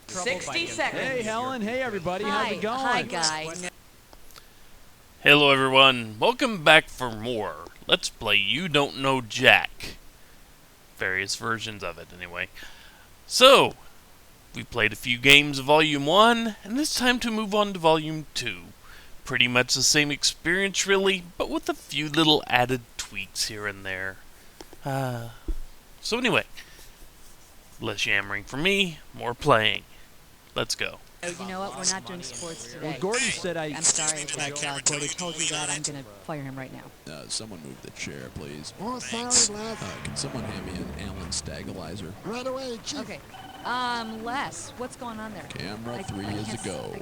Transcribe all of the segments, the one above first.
60 seconds. Hey, Helen. Hey, everybody. How's it going? Hi, Guy. Hello everyone, welcome back for more Let's Play You Don't Know Jack. Various versions of it, anyway. So, we played a few games of Volume 1, and it's time to move on to Volume 2. Pretty much the same experience, really, but with a few little added tweaks here and there. So anyway, less yammering for me, more playing. Let's go. You know what? We're not doing sports today. Well, Gordon said I'm sorry, but Gordon told you that. I'm going to fire him right now. Someone move the chair, please. Oh, sorry, Les. Can someone hand me an Allen stabilizer? Right away, Chief. Okay. Les, what's going on there? Camera I 3 is a go.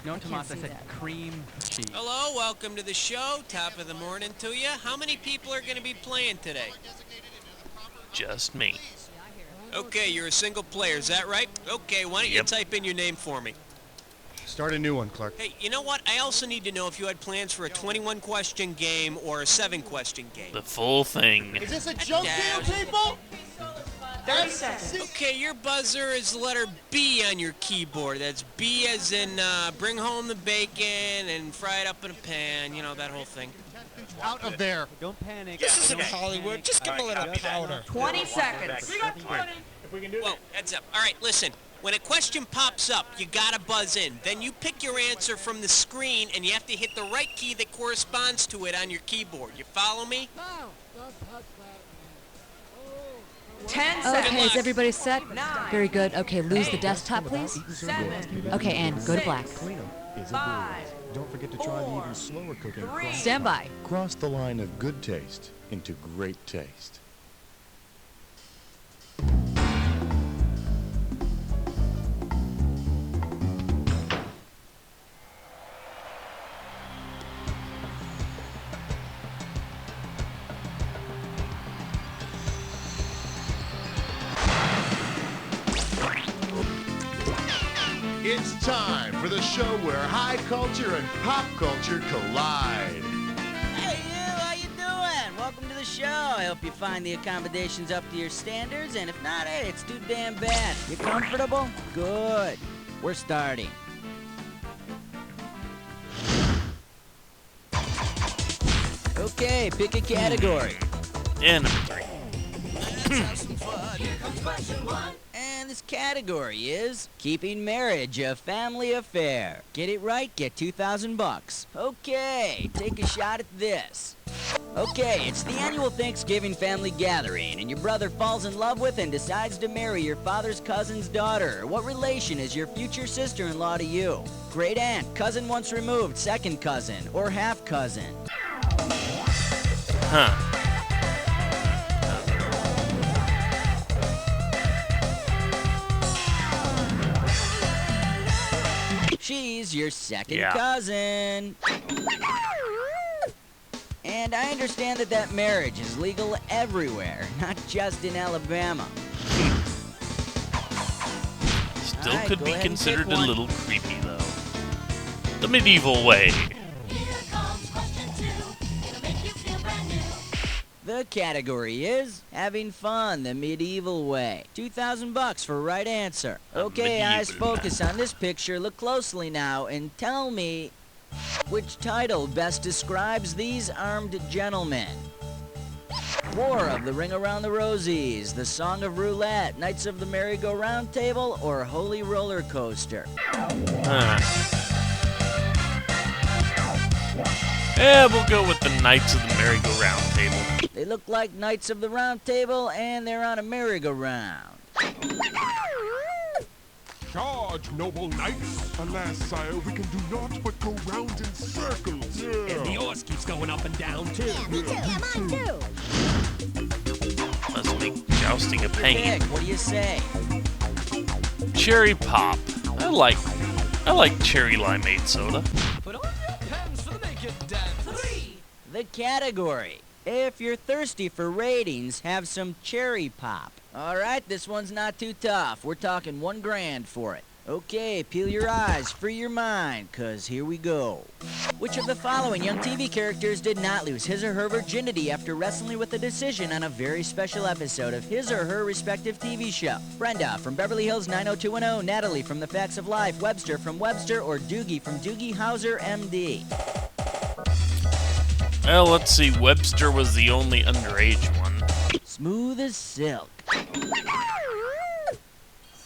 No, can't Tomas, I see said that. cream cheese. Hello, welcome to the show. Top of the morning to you. How many people are going to be playing today? Just me. Okay, you're a single player, is that right? Okay, why don't you Yep. type in your name for me? Start a new one, Clark. Hey, you know what? I also need to know if you had plans for a 21-question game or a 7-question game. The full thing. Is this a joke to you people? 30 seconds. Okay, your buzzer is the letter B on your keyboard. That's B as in bring home the bacon and fry it up in a pan, you know, that whole thing. Out of there. Don't panic. This isn't Hollywood. Just give him a little powder. 20 seconds. Whoa, heads up. All right, listen. When a question pops up, you gotta buzz in. Then you pick your answer from the screen, and you have to hit the right key that corresponds to it on your keyboard. You follow me? 10 seconds. Good Okay, is luck. everybody set? 9, Very good. Okay, lose the desktop, please. 7, Okay, and go to black. Cleanup is a 5, breeze. Don't forget to try the even slower cooking. 3. Stand by. Cross the line of good taste into great taste. It's time for the show where high culture and pop culture collide. Hey you, how you doing? Welcome to the show. I hope you find the accommodations up to your standards, and if not, hey, it's too damn bad. You comfortable? Good. We're starting. Okay, pick a category. And number 3. And this category is keeping marriage a family affair. Get it right, get $2,000. Okay, take a shot at this. Okay, it's the annual Thanksgiving family gathering, and your brother falls in love with and decides to marry your father's cousin's daughter. What relation is your future sister-in-law to you? Great aunt, cousin once removed, second cousin, or half cousin? Huh. She's your second Yeah. cousin. And I understand that marriage is legal everywhere, not just in Alabama. Still Alright, could go be ahead and considered pick a one. little creepy, though. The medieval way. The category is having fun the medieval way. $2,000 for right answer. Okay, eyes medieval. focus on this picture. Look closely now and tell me which title best describes these armed gentlemen. War of the Ring Around the Rosies, The Song of Roulette, Knights of the Merry-Go-Round Table, or Holy Roller Coaster? Yeah, we'll go with the Knights of the Merry-Go-Round Table. They look like Knights of the Round Table, and they're on a merry-go-round. Charge, noble knights. Alas, sire, we can do naught but go round in circles. And the horse keeps going up and down, too. Yeah, me too. Yeah, mine too. Must make jousting a pain. Pick, what do you say? Cherry pop. I like cherry limeade soda. Put on your pens for the naked dance. 3. The category. If you're thirsty for ratings, have some cherry pop. All right, this one's not too tough. We're talking $1,000 for it. Okay, peel your eyes, free your mind, 'cause here we go. Which of the following young TV characters did not lose his or her virginity after wrestling with a decision on a very special episode of his or her respective TV show? Brenda from Beverly Hills 90210, Natalie from The Facts of Life, Webster from Webster, or Doogie from Doogie Howser, MD? Well, let's see. Webster was the only underage one. Smooth as silk.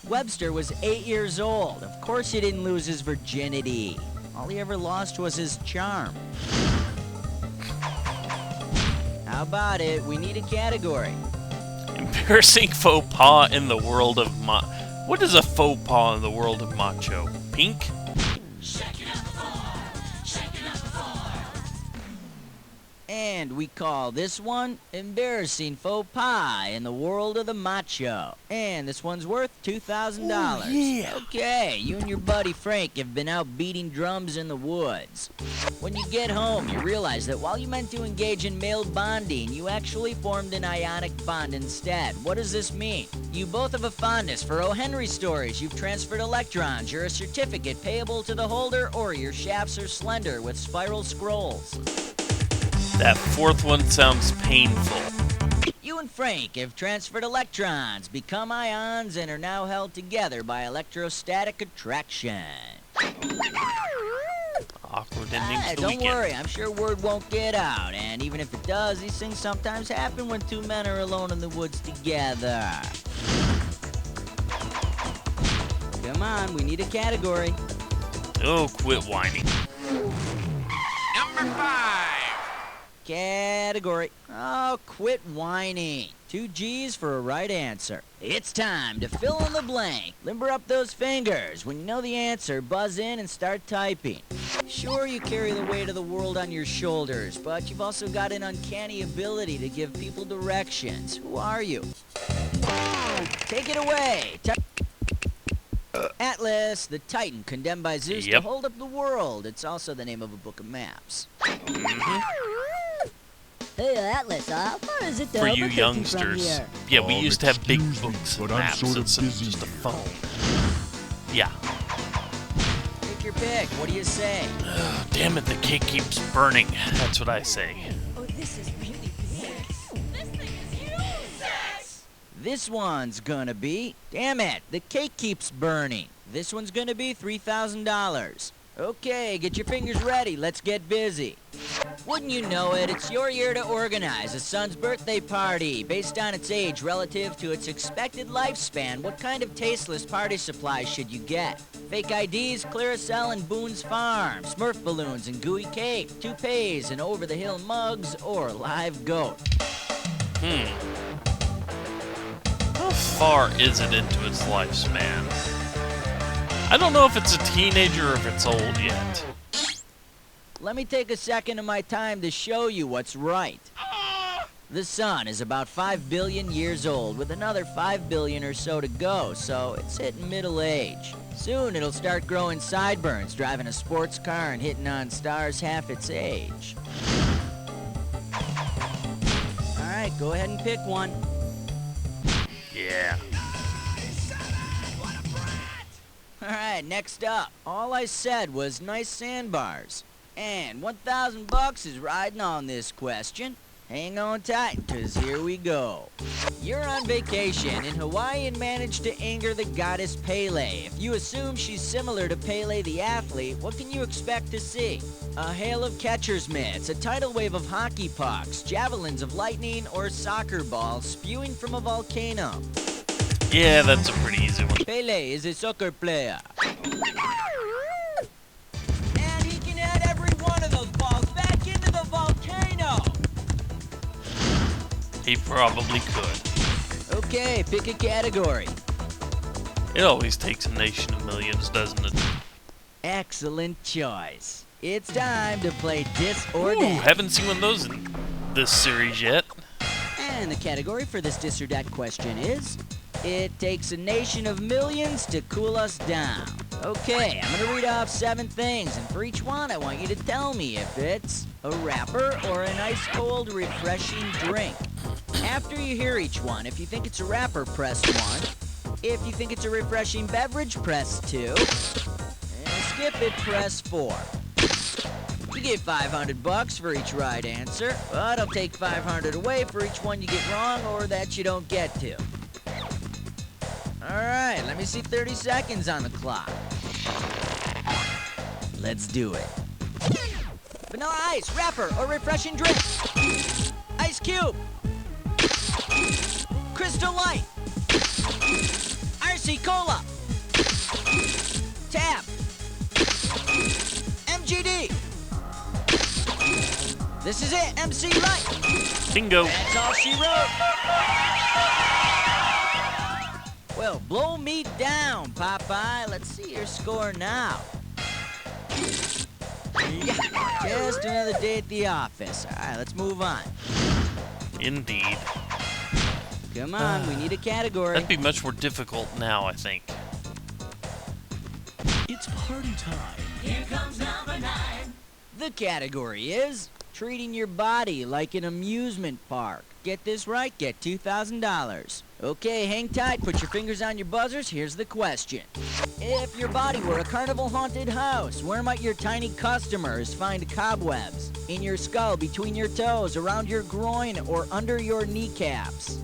Webster was 8 years old. Of course he didn't lose his virginity. All he ever lost was his charm. How about it? We need a category. Embarrassing faux pas in the world of What is a faux pas in the world of macho? Pink? And we call this one Embarrassing Faux Pas in the World of the Macho. And this one's worth $2,000. Yeah. Okay, you and your buddy Frank have been out beating drums in the woods. When you get home, you realize that while you meant to engage in male bonding, you actually formed an ionic bond instead. What does this mean? You both have a fondness for O. Henry stories. You've transferred electrons. You're a certificate payable to the holder, or your shafts are slender with spiral scrolls. That fourth one sounds painful. You and Frank have transferred electrons, become ions, and are now held together by electrostatic attraction. Awkward ending to the Don't weekend. worry, I'm sure word won't get out. And even if it does, these things sometimes happen when two men are alone in the woods together. Come on, we need a category. Oh, quit whining. Number 5. Category. Oh, quit whining. 2 G's for a right answer. It's time to fill in the blank. Limber up those fingers. When you know the answer, buzz in and start typing. Sure, you carry the weight of the world on your shoulders, but you've also got an uncanny ability to give people directions. Who are you? Take it away. Atlas, the Titan condemned by Zeus to hold up the world. It's also the name of a book of maps. Hey, Atlas, how far is it to For you Albuquerque youngsters. from here? Yeah, we used to have big excuse me, books and but I'm maps sort of instead of busy just a here. phone. Yeah. Take your pick. What do you say? Damn it, the cake keeps burning. That's what I say. Oh, this is really big. This one's gonna be... Damn it, the cake keeps burning. This one's gonna be $3,000. Okay, get your fingers ready. Let's get busy. Wouldn't you know it, it's your year to organize a son's birthday party based on its age relative to its expected lifespan. What kind of tasteless party supplies should you get? Fake IDs, Clearasil and Boone's Farm, Smurf balloons and gooey cake, toupees and over-the-hill mugs, or live goat? How far is it into its lifespan? I don't know if it's a teenager or if it's old yet. Let me take a second of my time to show you what's right. The sun is about 5 billion years old, with another 5 billion or so to go, so it's hitting middle age. Soon it'll start growing sideburns, driving a sports car and hitting on stars half its age. Alright, go ahead and pick one. Yeah. Alright, next up. All I said was nice sandbars. And $1,000 is riding on this question. Hang on tight, 'cause here we go. You're on vacation in Hawaii and managed to anger the goddess Pele. If you assume she's similar to Pele the athlete, what can you expect to see? A hail of catcher's mitts, a tidal wave of hockey pucks, javelins of lightning, or soccer balls spewing from a volcano? Yeah, that's a pretty easy one. Pele is a soccer player. And he can add every one of those balls back into the volcano! He probably could. Okay, pick a category. It always takes a nation of millions, doesn't it? Excellent choice. It's time to play Dis or Ooh, Dat. haven't seen one of those in this series yet. And the category for this Dis or Dat question is... It takes a nation of millions to cool us down. Okay, I'm gonna read off 7 things, and for each one, I want you to tell me if it's a wrapper or an ice-cold, refreshing drink. After you hear each one, if you think it's a wrapper, press 1. If you think it's a refreshing beverage, press 2. And skip it, press 4. You get 500 bucks for each right answer, but I'll take 500 away for each one you get wrong or that you don't get to. Alright, let me see 30 seconds on the clock. Let's do it. Vanilla ice, wrapper, or refreshing drink. Ice cube. Crystal Light. RC Cola. Tab. MGD. This is it, MC Light. Bingo. That's all she wrote. Well, blow me down, Popeye. Let's see your score now. Yeah, just another day at the office. All right, let's move on. Indeed. Come on, we need a category. That'd be much more difficult now, I think. It's party time. Here comes number 9. The category is treating your body like an amusement park. Get this right, get $2,000. Okay, hang tight, put your fingers on your buzzers. Here's the question. If your body were a carnival haunted house, where might your tiny customers find cobwebs? In your skull, between your toes, around your groin, or under your kneecaps?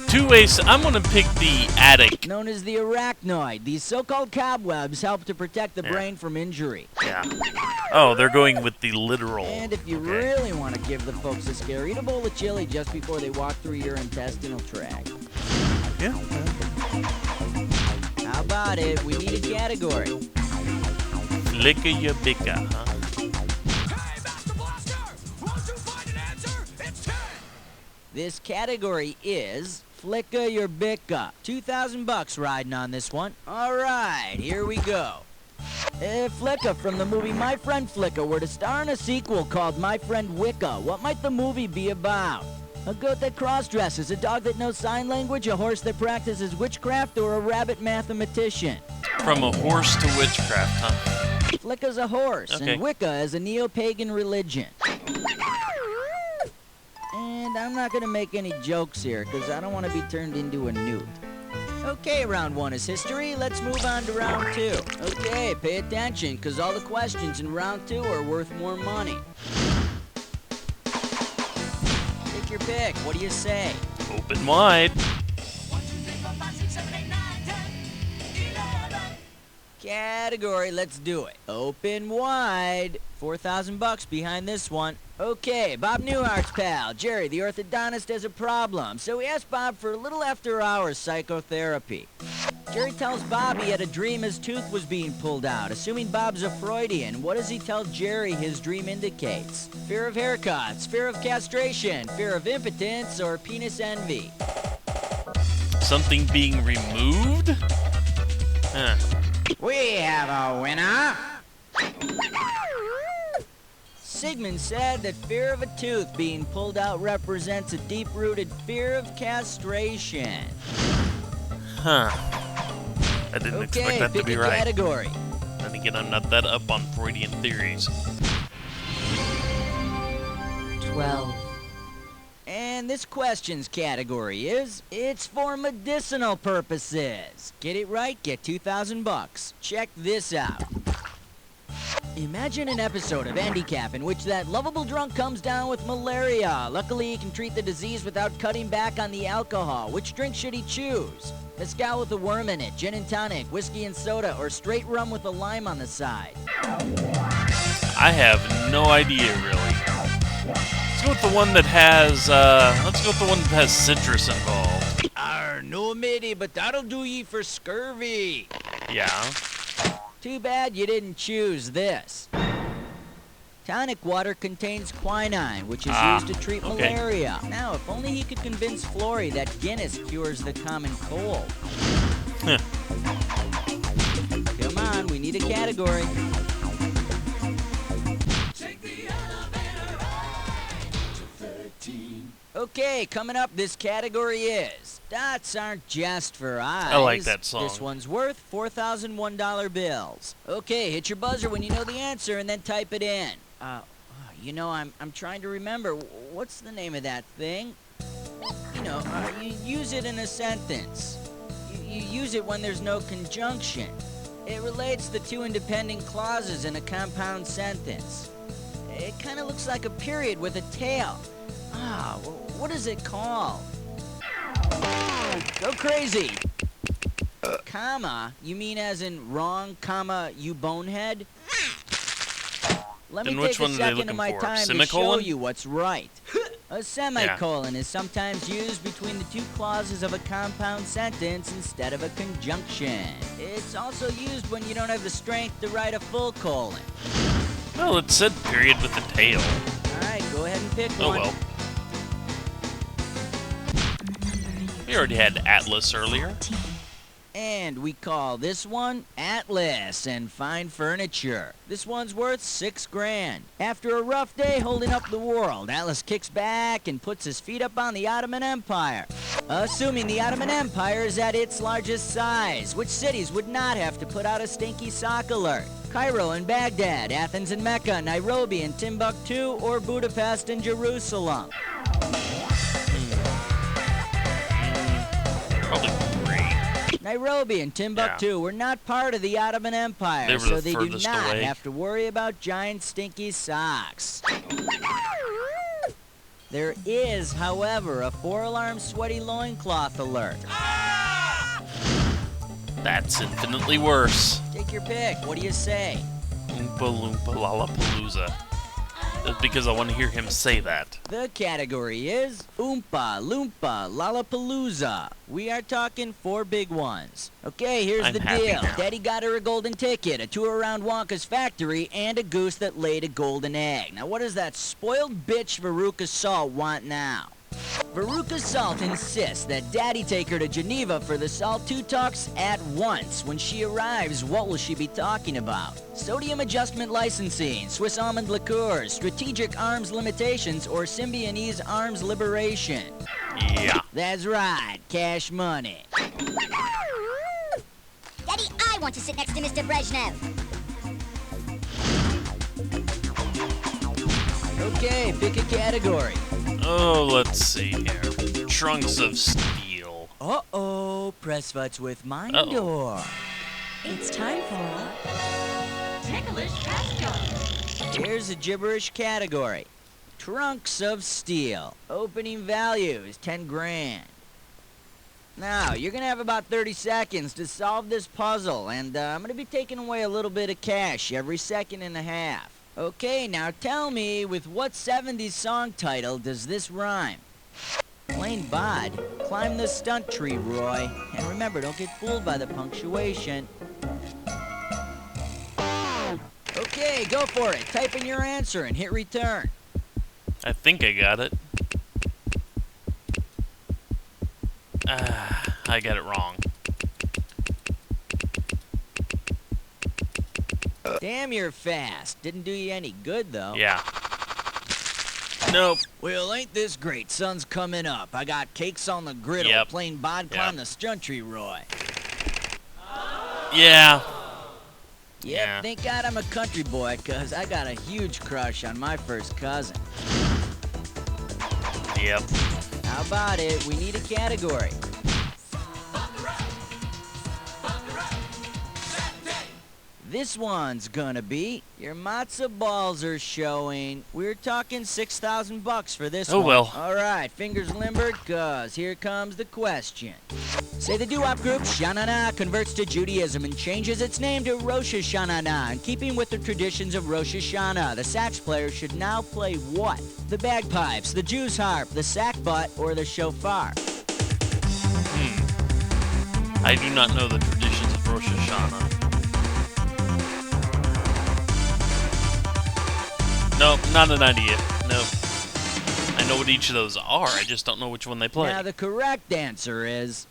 Two ways. I'm gonna pick the attic. Known as the arachnoid, these so-called cobwebs help to protect the brain from injury. Yeah. Oh, they're going with the literal. And if you really want to give the folks a scare, eat a bowl of chili just before they walk through your intestinal tract. Yeah. How about it? We need a category. Flicka ya bicka, huh? This category is Flicka Your Bicka. 2,000 bucks riding on this one. All right, here we go. If Flicka from the movie My Friend Flicka were to star in a sequel called My Friend Wicca, what might the movie be about? A goat that cross-dresses, a dog that knows sign language, a horse that practices witchcraft, or a rabbit mathematician? From a horse to witchcraft, huh? Flicka's a horse, Okay. and Wicca is a neo-pagan religion. And I'm not going to make any jokes here, because I don't want to be turned into a newt. Okay, round 1 is history. Let's move on to round 2. Okay, pay attention, because all the questions in round 2 are worth more money. Take your pick. What do you say? Open wide. Category, let's do it. Open wide. 4,000 bucks behind this one. Okay, Bob Newhart's pal, Jerry, the orthodontist, has a problem, so he asked Bob for a little after-hours psychotherapy. Jerry tells Bob he had a dream his tooth was being pulled out. Assuming Bob's a Freudian, what does he tell Jerry his dream indicates? Fear of haircuts, fear of castration, fear of impotence, or penis envy? Something being removed? Huh. We have a winner! Sigmund said that fear of a tooth being pulled out represents a deep-rooted fear of castration. Huh. I didn't expect that to be right. Category. Then again, I'm not that up on Freudian theories. 12. And this question's category is, it's for medicinal purposes. Get it right, get 2,000 bucks. Check this out. Imagine an episode of Handicap in which that lovable drunk comes down with malaria. Luckily, he can treat the disease without cutting back on the alcohol. Which drink should he choose? Mezcal with a worm in it, gin and tonic, whiskey and soda, or straight rum with a lime on the side? I have no idea, really. Let's go with the one that has, citrus involved. No matey, but that'll do ye for scurvy. Yeah. Too bad you didn't choose this. Tonic water contains quinine, which is used to treat malaria. Now, if only he could convince Flory that Guinness cures the common cold. Come on, we need a category. Okay, coming up, this category is Dots Aren't Just for Eyes. I like that song. This one's worth $4,001 bills. Okay, hit your buzzer when you know the answer and then type it in. You know, I'm trying to remember. what's the name of that thing? You know, you use it in a sentence. You use it when there's no conjunction. It relates the two independent clauses in a compound sentence. It kind of looks like a period with a tail. What is it called? Go crazy! Comma? You mean as in wrong, comma, you bonehead? Let me Then which take a one are they second looking of my for? time to show Semicolon? you what's right. A semicolon is sometimes used between the two clauses of a compound sentence instead of a conjunction. It's also used when you don't have the strength to write a full colon. Well, it said period with a tail. Alright, go ahead and pick Oh one. well. We already had Atlas earlier. And we call this one Atlas and Fine Furniture. This one's worth $6 grand. After a rough day holding up the world, Atlas kicks back and puts his feet up on the Ottoman Empire. Assuming the Ottoman Empire is at its largest size, which cities would not have to put out a stinky sock alert? Cairo and Baghdad, Athens and Mecca, Nairobi and Timbuktu, or Budapest and Jerusalem? Probably three. Nairobi and Timbuktu were not part of the Ottoman Empire, They were so the they do furthest not away. have to worry about giant stinky socks. There is, however, a 4-alarm sweaty loincloth alert. That's infinitely worse. Take your pick. What do you say? Oompa Loompa Lollapalooza. That's because I want to hear him say that. The category is Oompa Loompa Lollapalooza. We are talking 4 big ones. Okay, here's I'm the happy deal. now. Daddy got her a golden ticket, a tour around Wonka's factory, and a goose that laid a golden egg. Now what does that spoiled bitch Veruca Salt want now? Veruca Salt insists that Daddy take her to Geneva for the Salt 2 talks at once. When she arrives, what will she be talking about? Sodium adjustment licensing, Swiss almond liqueurs, strategic arms limitations, or Symbionese arms liberation? Yeah. That's right, cash money. Daddy, I want to sit next to Mr. Brezhnev. Okay, pick a category. Oh, let's see here. Trunks of steel. Uh-oh, press futs with Mindor. It's time for Ticklish Pasco. Here's a gibberish category. Trunks of steel. Opening value is 10 grand. Now, you're going to have about 30 seconds to solve this puzzle, and I'm going to be taking away a little bit of cash every second and a half. Okay, now tell me, with what 70s song title does this rhyme? Plain bod. Climb the stunt tree, Roy. And remember, don't get fooled by the punctuation. Okay, go for it. Type in your answer and hit return. I think I got it. I got it wrong. Damn, you're fast. Didn't do you any good, though. Yeah. Nope. Well, ain't this great? Sun's coming up. I got cakes on the griddle. Yep. Plain bod, climb Yep. the stunt tree, Roy. Yeah. Yep, Yeah. thank God I'm a country boy, 'cause I got a huge crush on my first cousin. Yep. How about it? We need a category. This one's gonna be your matzo balls are showing. We're talking $6,000 for this Oh, one. well. All right, fingers limbered, 'cause here comes the question. Say the doo-wop group Sha-Na-Na converts to Judaism and changes its name to Rosh Hashanah. In keeping with the traditions of Rosh Hashanah, the sax player should now play what? The bagpipes, the Jew's harp, the sackbut, or the shofar? I do not know the traditions of Rosh Hashanah. Nope, not an idea. Nope. I know what each of those are, I just don't know which one they play. Now, the correct answer is...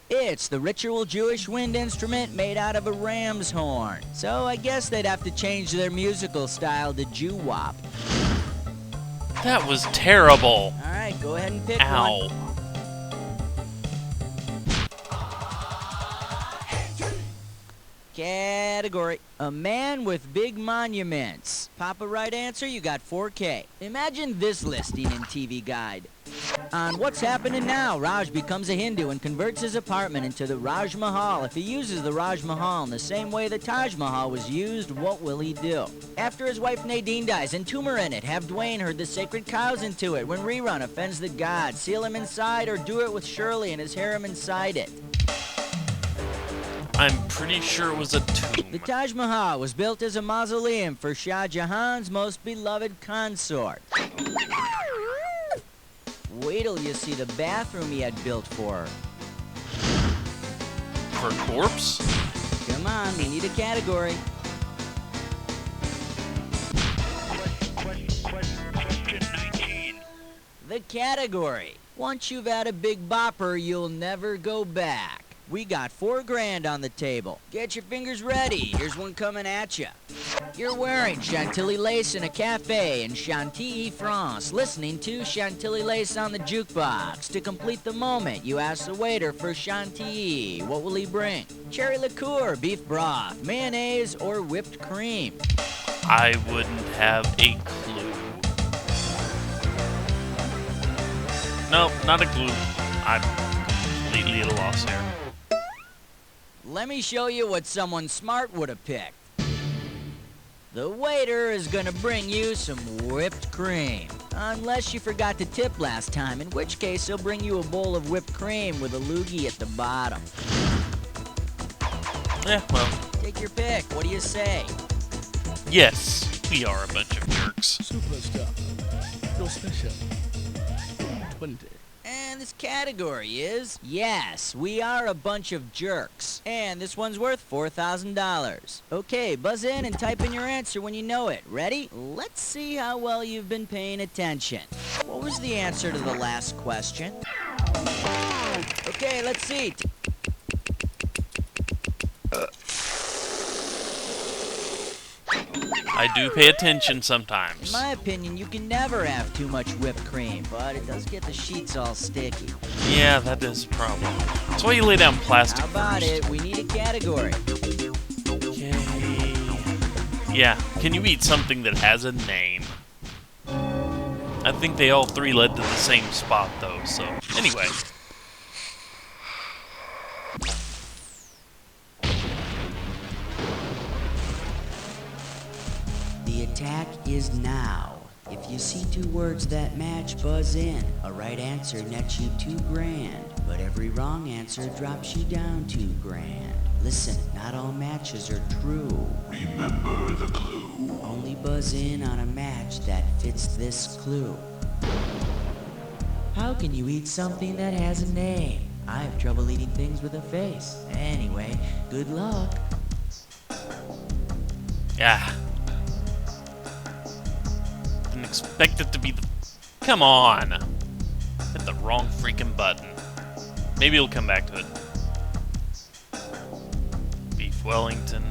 it's the ritual Jewish wind instrument made out of a ram's horn. So I guess they'd have to change their musical style to Jew-wop. That was terrible. All right, go ahead and pick Ow. one. Category: a man with big monuments. Pop a right answer, you got 4K. Imagine this listing in TV Guide. On What's Happening Now, Raj becomes a Hindu and converts his apartment into the Raj Mahal. If he uses the Raj Mahal in the same way the Taj Mahal was used, what will he do? After his wife Nadine dies and tumor in it, have Dwayne herd the sacred cows into it. When Rerun offends the gods, seal him inside, or do it with Shirley and his harem inside it. I'm pretty sure it was a tomb. The Taj Mahal was built as a mausoleum for Shah Jahan's most beloved consort. Wait till you see the bathroom he had built for her. For a corpse? Come on, we need a category. Question 19. The category: once you've had a big bopper, you'll never go back. We got $4 on the table. Get your fingers ready. Here's one coming at you. You're wearing Chantilly lace in a cafe in Chantilly, France, listening to Chantilly lace on the jukebox. To complete the moment, you ask the waiter for Chantilly. What will he bring? Cherry liqueur, beef broth, mayonnaise, or whipped cream? I wouldn't have a clue. Nope, not a clue. I'm completely at a loss here. Let me show you what someone smart would have picked. The waiter is gonna bring you some whipped cream. Unless you forgot to tip last time, in which case he'll bring you a bowl of whipped cream with a loogie at the bottom. Yeah, well. Take your pick. What do you say? Yes, we are a bunch of jerks. Super stuff. No special. 20. And this category is, yes, we are a bunch of jerks. And this one's worth $4,000. Okay, buzz in and type in your answer when you know it. Ready? Let's see how well you've been paying attention. What was the answer to the last question? Okay, let's see. I do pay attention sometimes. In my opinion, you can never have too much whipped cream, but it does get the sheets all sticky. Yeah, that is a problem. That's why you lay down plastic How about first. it? We need a category. Okay. Yeah, can you eat something that has a name? I think they all three led to the same spot, though, so... Anyway. The attack is now. If you see two words that match, buzz in. A right answer nets you $2,000, but every wrong answer drops you down $2,000. Listen, not all matches are true. Remember the clue. Only buzz in on a match that fits this clue. How can you eat something that has a name? I have trouble eating things with a face. Anyway, good luck. Yeah. Didn't expect it to be the... Come on! Hit the wrong freaking button. Maybe it'll come back to it. Beef Wellington.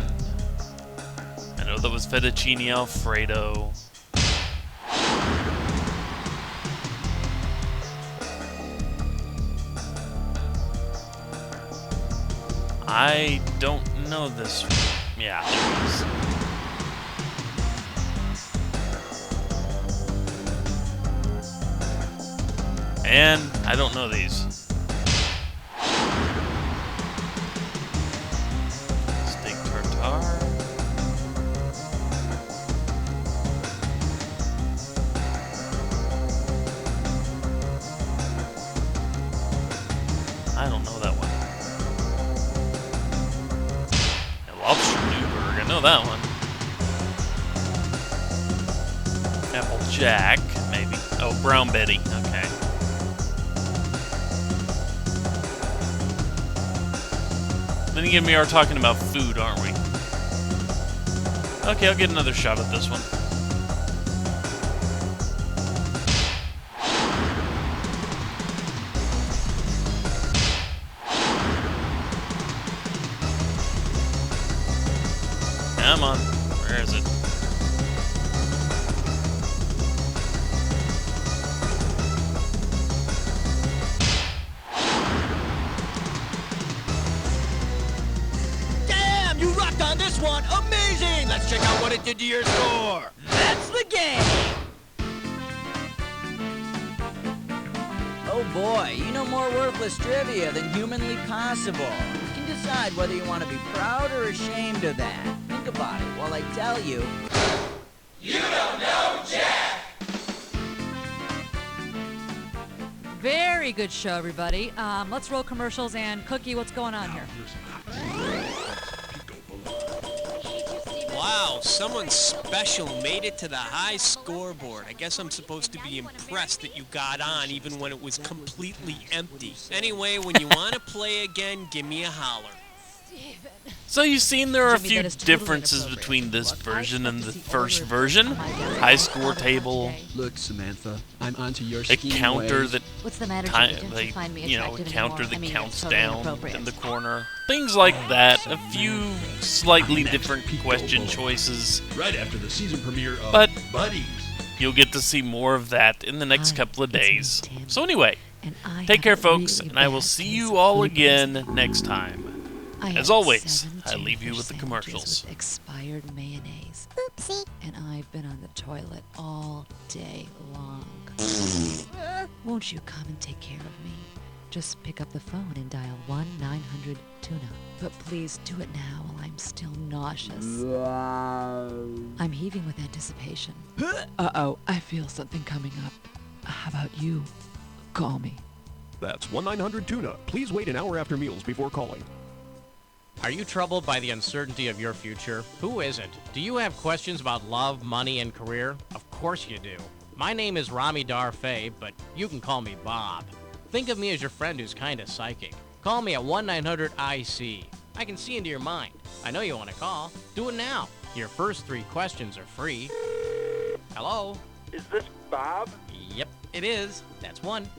I know that was fettuccine Alfredo. I don't know this. Yeah, there it is. And I don't know these. Steak tartare. I don't know that one. And lobster Newburg, I know that one. Applejack, maybe. Oh, Brown Betty, okay. Then again, we are talking about food, aren't we? Okay, I'll get another shot at this one. Come on. Where is it? out. Amazing! Let's check out what it did to your score. That's the game! Oh boy, you know more worthless trivia than humanly possible. You can decide whether you want to be proud or ashamed of that. Think about it while I tell you. You don't know Jack! Very good show, everybody. Let's roll commercials, and Cookie, what's going on here? Wow, someone special made it to the high scoreboard. I guess I'm supposed to be impressed that you got on even when it was completely empty. Anyway, when you want to play again, give me a holler. So you've seen there are a Jimmy, few that is totally differences inappropriate. between this version and the expect to see first older version. versions of my guests High all score the table, day. Look, Samantha, I'm onto your a scheme counter ways. that What's the matter, Ti- Jimmy? Didn't they, you find me you know, a attractive counter anymore? that I mean, counts it's totally down inappropriate. in the corner. Things like that. A few slightly different question choices. Right after the season premiere of But Buddies. you'll get to see more of that in the next Hi, couple of it's me, days. Tim. So anyway, And I take care, have folks, really and I will bad see taste you in all food again poisoning. next time. I As had always, 7 I leave you jellyfish with the sandwiches commercials. with expired mayonnaise. Oopsie. And I've been on the toilet all day long. Won't you come and take care of me? Just pick up the phone and dial 1-900-TUNA. But please do it now while I'm still nauseous. I'm heaving with anticipation. Uh-oh, I feel something coming up. How about you? Call me. That's 1-900-TUNA. Please wait an hour after meals before calling. Are you troubled by the uncertainty of your future? Who isn't? Do you have questions about love, money, and career? Of course you do. My name is Rami Darfay, but you can call me Bob. Think of me as your friend who's kinda psychic. Call me at 1-900-IC. I can see into your mind. I know you want to call. Do it now. Your first 3 questions are free. Hello? Is this Bob? Yep, it is. That's 1.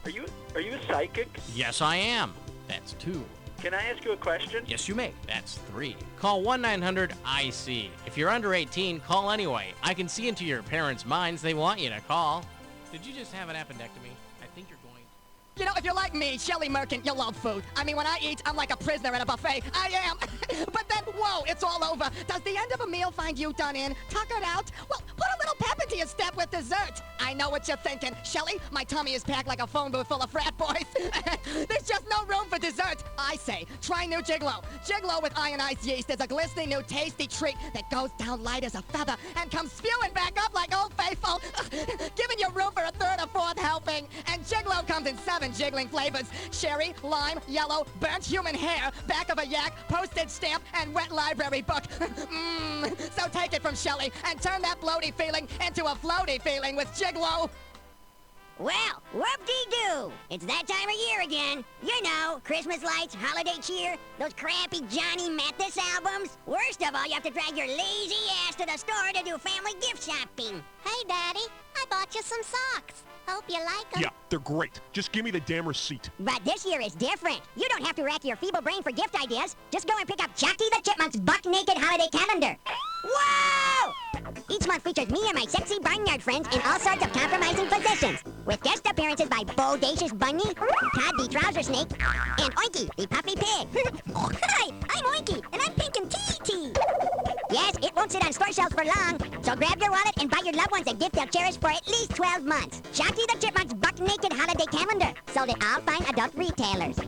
Are you a psychic? Yes, I am. That's 2. Can I ask you a question? Yes, you may. That's 3. Call 1-900-IC. If you're under 18, call anyway. I can see into your parents' minds. They want you to call. Did you just have an appendectomy? I think you're going... You know, if you're like me, Shelley Merkin, you love food. I mean, when I eat, I'm like a prisoner at a buffet. I am. But then, whoa, it's all over. Does the end of a meal find you done in, tuckered out? Well, put a little pep into your step with dessert. I know what you're thinking. Shelley, my tummy is packed like a phone booth full of frat boys. There's just no room for dessert. I say, try new Jiglo. Jiglo with ionized yeast is a glistening new tasty treat that goes down light as a feather and comes spewing back up like Old Faithful, giving you room for a 3rd or 4th helping. And Jiglo comes in 7 jiggling flavors: cherry, lime, yellow, burnt human hair, back of a yak, postage stamp, and wet library book. So take it from Shelley and turn that bloaty feeling into a floaty feeling with Jiglo. Well, whoop-dee-doo. It's that time of year again. You know, Christmas lights, holiday cheer, those crappy Johnny Mathis albums. Worst of all, you have to drag your lazy ass to the store to do family gift shopping. Hey, Daddy, I bought you some socks. Hope you like them. Yeah, they're great. Just give me the damn receipt. But this year is different. You don't have to rack your feeble brain for gift ideas. Just go and pick up Jockey the Chipmunk's buck-naked holiday calendar. Whoa! Each month features me and my sexy barnyard friends in all sorts of compromising positions, with guest appearances by Bodacious Bunny, Todd the Trouser Snake, and Oinky the Puffy Pig. Hi, I'm Oinky, and I'm pink and tea. Yes, it won't sit on store shelves for long, so grab your wallet and buy your loved ones a gift they'll cherish for at least 12 months. Jockey the Chipmunk's buck-naked holiday calendar, sold at all fine adult retailers.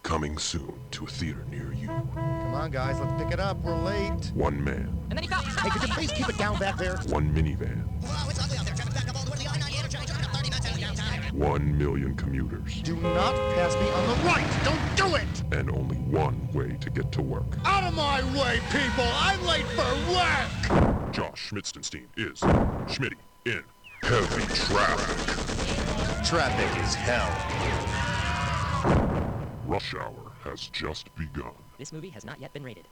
Coming soon to a theater near you. Come on, guys, let's pick it up. We're late. One man. And then he got... Hey, could you please keep it down back there? One minivan. 1 million commuters. Do not pass me on the right. Don't do it. And only one way to get to work. Out of my way, people! I'm late for work! Josh Schmitzenstein is Schmitty in heavy traffic. Traffic is hell. Rush hour has just begun. This movie has not yet been rated.